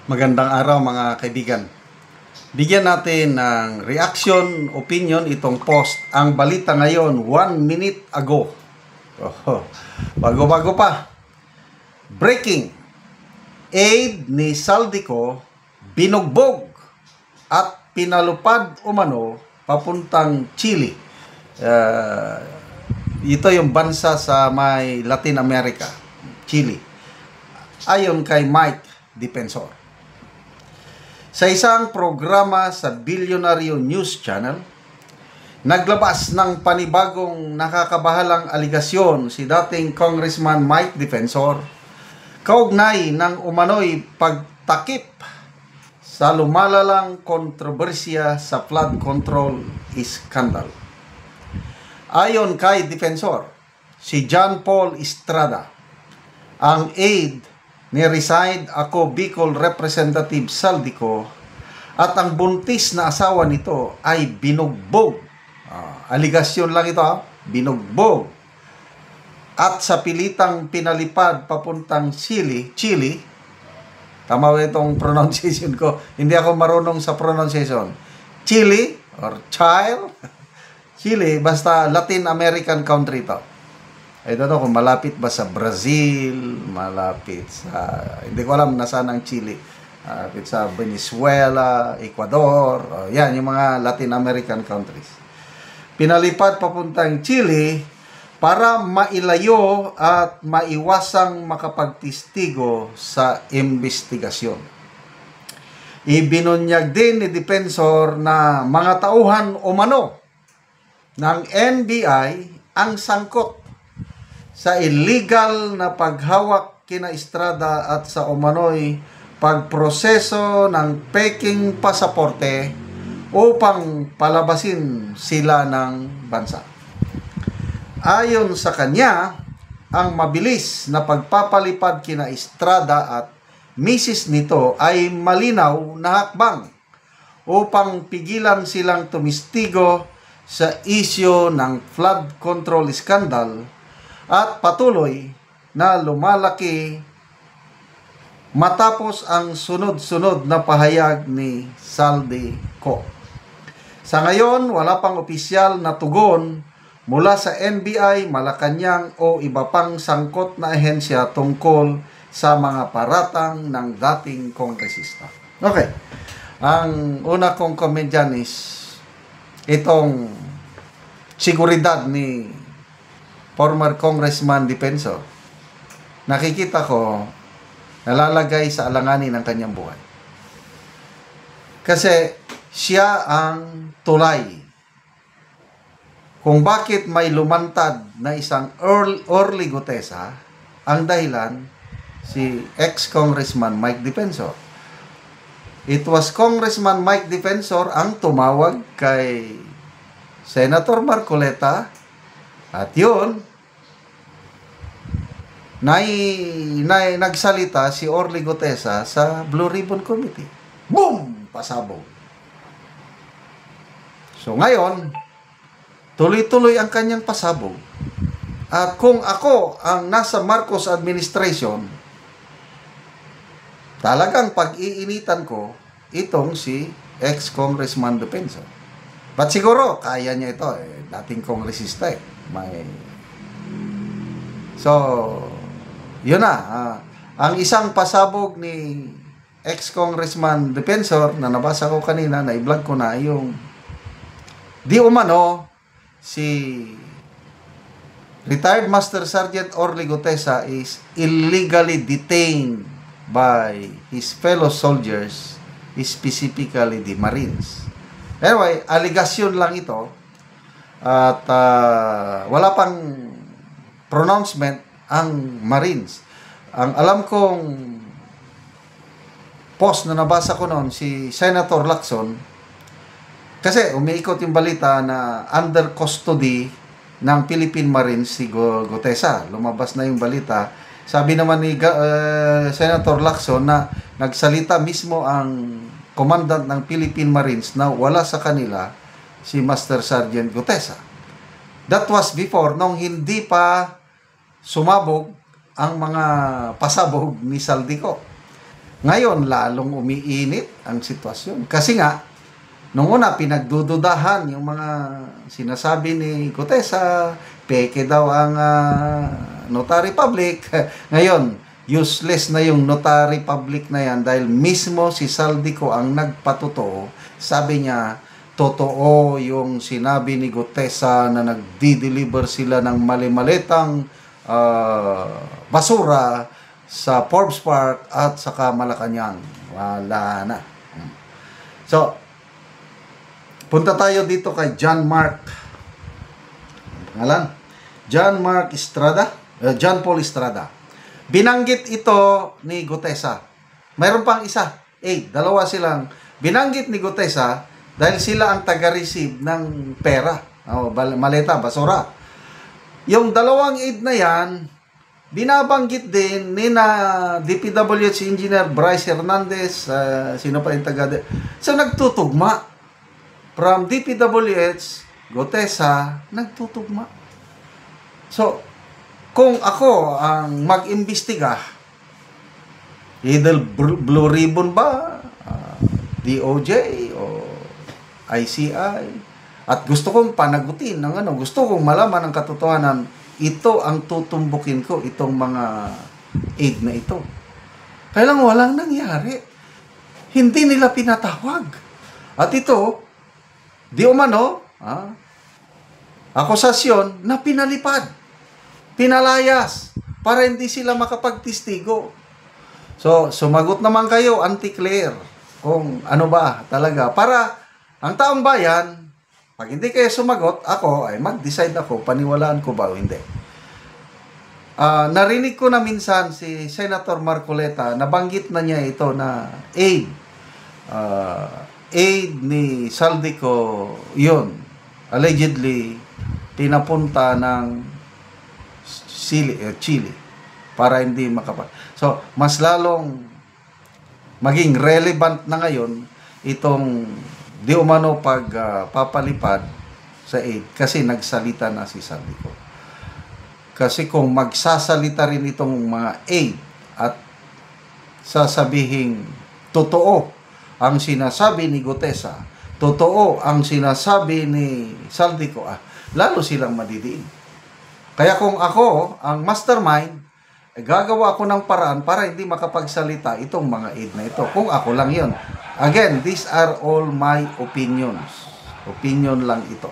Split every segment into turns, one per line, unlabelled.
Magandang araw mga kaibigan. Bigyan natin ng reaction, opinion itong post. Ang balita ngayon, 1 minute ago. Bago-bago pa. Breaking. Aid ni Saldico binugbog at pinalupad umano papuntang Chile. Ito yung bansa sa may Latin America, Chile. Ayon kay Mike Defensor. Sa isang programa sa Bilyonaryo News Channel, naglabas ng panibagong nakakabahalang aligasyon si dating Congressman Mike Defensor kaugnay ng umano'y pagtakip sa lumalalang kontrobersya sa flood control scandal. Ayon kay Defensor, si John Paul Estrada, ang aide ni Reside ako Bicol Representative Saldico at ang buntis na asawa nito ay binugbog. Aligasyon lang ito, binugbog. At sa pilitang pinalipad papuntang Chile, tama ba itong pronunciation ko? Hindi ako marunong sa pronunciation. Chile or child? Chile, basta Latin American country ito. I don't know kung malapit ba sa Brazil, malapit sa, hindi ko alam nasaan ang Chile, malapit sa Venezuela, Ecuador, yan yung mga Latin American countries. Pinalipad papuntang Chile para mailayo at maiwasang makapagtistigo sa investigasyon. Ibinunyag din ni Defensor na mga tauhan umano ng NBI ang sangkot sa illegal na paghawak kina Estrada at sa umano'y pagproseso ng peking pasaporte upang palabasin sila ng bansa. Ayon sa kanya, ang mabilis na pagpapalipad kina Estrada at misis nito ay malinaw na hakbang upang pigilan silang tumistigo sa isyu ng flood control scandal at patuloy na lumalaki matapos ang sunod-sunod na pahayag ni Saldico. Sa ngayon, wala pang opisyal na tugon mula sa NBI, Malacanang o iba pang sangkot na ahensya tungkol sa mga paratang ng dating kongresista. Okay. Ang una kong comment dyan is itong seguridad ni former Congressman Defensor. Nakikita ko, nalalagay sa alanganin ng kanyang buhay. Kasi siya ang tulay kung bakit may lumantad na isang Orly Gutesa, ang dahilan si ex-Congressman Mike Defensor. It was Congressman Mike Defensor ang tumawag kay Senator Marcoleta at yun, nagsalita si Orly Gutesa sa Blue Ribbon Committee. Boom! Pasabog. So ngayon, tuloy-tuloy ang kanyang pasabog. At kung ako ang nasa Marcos administration, talagang pag-iinitan ko itong si ex-Congressman Defensor. But siguro, kaya niya ito. Dating kongresista So, yun na. Ang isang pasabog ni ex-Congressman Defensor na nabasa ko kanina, na i-vlog ko na, yung di umano si retired Master Sergeant Orly Gutesa is illegally detained by his fellow soldiers, specifically the Marines. Anyway, aligasyon lang ito at wala pang pronouncement ang Marines. Ang alam kong post na nabasa ko noon, si Senator Lacson, kasi umiikot yung balita na under custody ng Philippine Marines si Gutesa. Lumabas na yung balita. Sabi naman ni Senator Lacson na nagsalita mismo ang commandant ng Philippine Marines na wala sa kanila si Master Sergeant Gutesa. That was before, nung hindi pa sumabog ang mga pasabog ni Saldico. Ngayon, lalong umiinit ang sitwasyon. Kasi nga, nung una, pinagdududahan yung mga sinasabi ni Gutesa, peke daw ang notary public. Ngayon, useless na yung notary public na yan dahil mismo si Saldico ang nagpatotoo. Sabi niya, totoo yung sinabi ni Gutesa na nagdi-deliver sila ng mali-malitang basura sa Forbes Park at saka Malacanang. Wala na. So, punta tayo dito kay John Mark. Pangalan? John Mark Estrada? John Paul Estrada. Binanggit ito ni Gutesa. Mayroon pang isa. Dalawa silang binanggit ni Gutesa dahil sila ang taga-receive ng pera. Maleta, basura. Yung dalawang aid na yan, binabanggit din ni na DPWH Engineer Bryce Hernandez, sino pa yung taga. So, nagtutugma. From DPWH, Gutesa, nagtutugma. So, kung ako ang mag-imbestiga, either Blue Ribbon ba, DOJ, o ICI, at gusto kong panagutin ng gusto kong malaman ang katotohanan, ito ang tutumbukin ko, itong mga aid na ito. Kaya lang walang nangyari. Hindi nila pinatawag. At ito, di umano, akusasyon na pinalipad, pinalayas, para hindi sila makapagtistigo. So, sumagot naman kayo, Auntie Claire, kung ano ba talaga. Para ang taong bayan, pag hindi kayo sumagot, ako ay mag-decide ako, paniwalaan ko ba o hindi. Narinig ko na minsan si Senator Marcoleta, nabanggit na niya ito na aid ni Saldico, yun, allegedly, pinapunta ng Chile para hindi So, mas lalong maging relevant na ngayon itong di umano papalipad sa aid kasi nagsalita na si Saldico. Kasi kung magsasalita rin itong mga aid at sasabihing totoo ang sinasabi ni Gutesa, totoo ang sinasabi ni Saldico, lalo silang madidiin. Kaya kung ako ang mastermind, gagawa ako ng paraan para hindi makapagsalita itong mga aid na ito. Kung ako lang yon. Again, these are all my opinions. Opinion lang ito.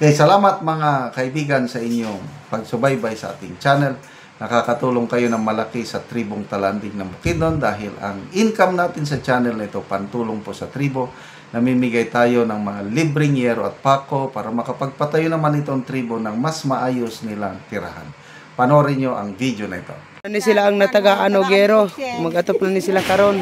Okay, salamat mga kaibigan sa inyong pagsubaybay sa ating channel. Nakakatulong kayo ng malaki sa tribong Talanding ng Bukidnon dahil ang income natin sa channel na ito, pantulong po sa tribo. Namimigay tayo ng mga libreng yero at pako para makapagpatayo naman itong tribo ng mas maayos nilang tirahan. Panoorin nyo ang video na ito.
Ni sila ang nataga Gero. Mag-atop na ni sila karon.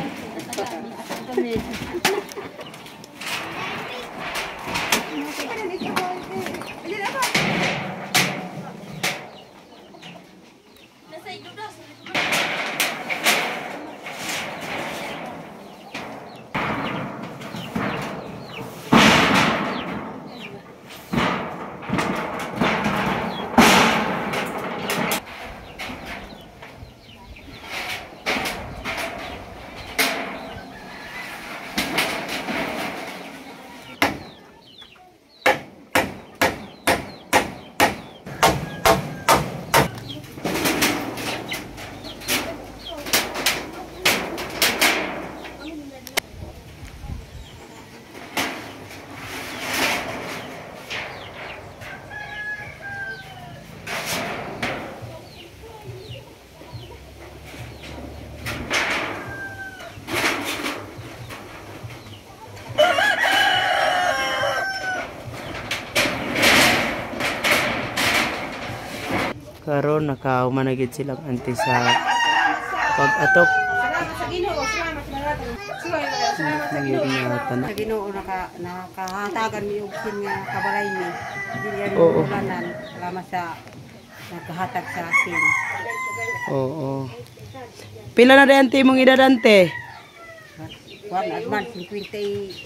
Karon nakahumanagid silang anti sa pag-atop.
Sa Ginoo, salamat sa Ginoo nakahatagan mi og kin nga kabalay mi. Dili yan ulanan. Salamat sa naghahatag sa akin.
Oo. Pila na dante mong edad ante?
Juan Adman 51.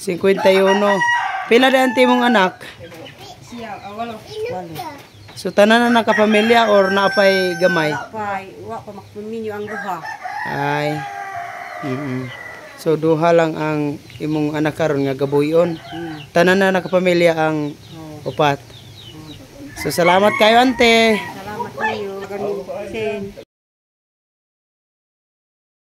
51. Pila dante mong anak?
Siya walo.
So tanan na nakapamilya or naapay gamay?
Wa pa makpuminyo ang duha.
Ay. So duha lang ang imong anak karon nga gabuyon. Tanan na nakapamilya ang upat. So salamat kayo ante.
Salamat kayo. Ganun, Sen.